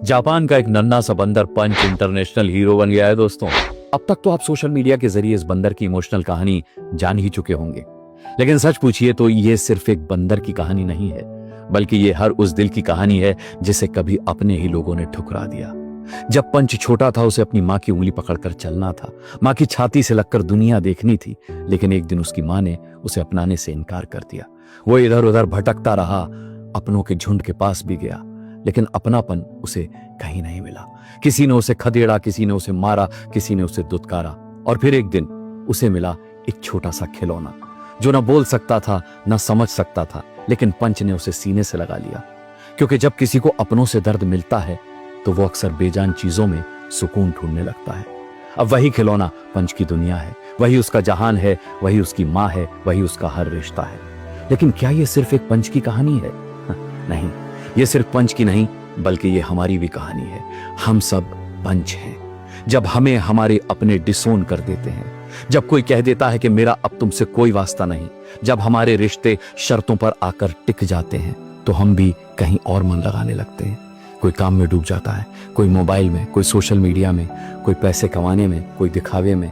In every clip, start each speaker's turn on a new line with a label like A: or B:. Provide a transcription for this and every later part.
A: Japan का एक नन्हा सा बंदर पंच इंटरनेशनल हीरो बन गया है दोस्तों। अब तक तो आप सोशल मीडिया के जरिए इस बंदर की इमोशनल कहानी जान ही चुके होंगे, लेकिन सच पूछिए तो ये सिर्फ एक बंदर की कहानी नहीं है, बल्कि ये हर उस दिल की कहानी है जिसे कभी अपने ही लोगों ने ठुकरा दिया। जब पंच छोटा था, उसे अपनी माँ की उंगली पकड़कर चलना था, माँ की छाती से लगकर दुनिया देखनी थी, लेकिन एक दिन उसकी माँ ने उसे अपनाने से इनकार कर दिया। वो इधर उधर भटकता रहा, अपनों के झुंड के पास भी गया, लेकिन अपनापन उसे कहीं नहीं मिला। किसी ने उसे खदेड़ा, किसी ने उसे मारा, किसी ने उसे दुत्कारा, और फिर एक दिन उसे मिला एक छोटा सा खिलौना जो न बोल सकता था न समझ सकता था, लेकिन पंच ने उसे सीने से लगा लिया। क्योंकि जब किसी को अपनों से दर्द मिलता है तो वो अक्सर बेजान चीजों में सुकून ढूंढने लगता है। अब वही खिलौना पंच की दुनिया है, वही उसका जहान है, वही उसकी माँ है, वही उसका हर रिश्ता है। लेकिन क्या ये सिर्फ एक पंच की कहानी है? नहीं, ये सिर्फ पंच की नहीं, बल्कि ये हमारी भी कहानी है। हम सब पंच हैं। जब हमें हमारे अपने डिसोन कर देते हैं, जब कोई कह देता है कि मेरा अब तुमसे कोई वास्ता नहीं, जब हमारे रिश्ते शर्तों पर आकर टिक जाते हैं, तो हम भी कहीं और मन लगाने लगते हैं। कोई काम में डूब जाता है, कोई मोबाइल में, कोई सोशल मीडिया में, कोई पैसे कमाने में, कोई दिखावे में।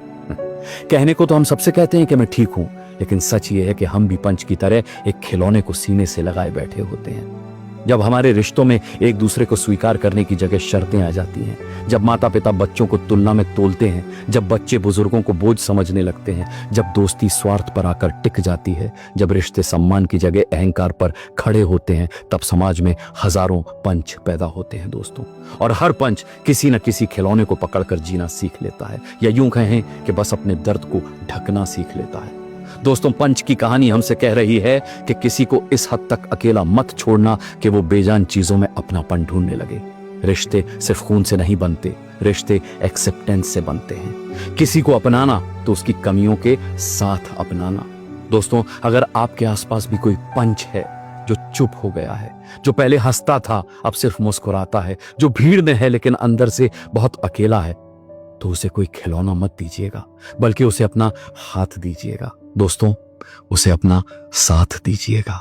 A: कहने को तो हम सबसे कहते हैं कि मैं ठीक हूं, लेकिन सच ये है कि हम भी पंच की तरह एक खिलौने को सीने से लगाए बैठे होते हैं। जब हमारे रिश्तों में एक दूसरे को स्वीकार करने की जगह शर्तें आ जाती हैं, जब माता पिता बच्चों को तुलना में तोलते हैं, जब बच्चे बुजुर्गों को बोझ समझने लगते हैं, जब दोस्ती स्वार्थ पर आकर टिक जाती है, जब रिश्ते सम्मान की जगह अहंकार पर खड़े होते हैं, तब समाज में हजारों पंच पैदा होते हैं दोस्तों। और हर पंच किसी न किसी खिलौने को पकड़कर जीना सीख लेता है, या यूं कहें कि बस अपने दर्द को ढकना सीख लेता है। दोस्तों, पंच की कहानी हमसे कह रही है कि किसी को इस हद तक अकेला मत छोड़ना कि वो बेजान चीजों में अपनापन ढूंढने लगे। रिश्ते सिर्फ खून से नहीं बनते, रिश्ते एक्सेप्टेंस से बनते हैं। किसी को अपनाना तो उसकी कमियों के साथ अपनाना। दोस्तों, अगर आपके आसपास भी कोई पंच है जो चुप हो गया है, जो पहले हंसता था अब सिर्फ मुस्कुराता है, जो भीड़ में है लेकिन अंदर से बहुत अकेला है, तो उसे कोई खिलौना मत दीजिएगा, बल्कि उसे अपना हाथ दीजिएगा। दोस्तों, उसे अपना साथ दीजिएगा।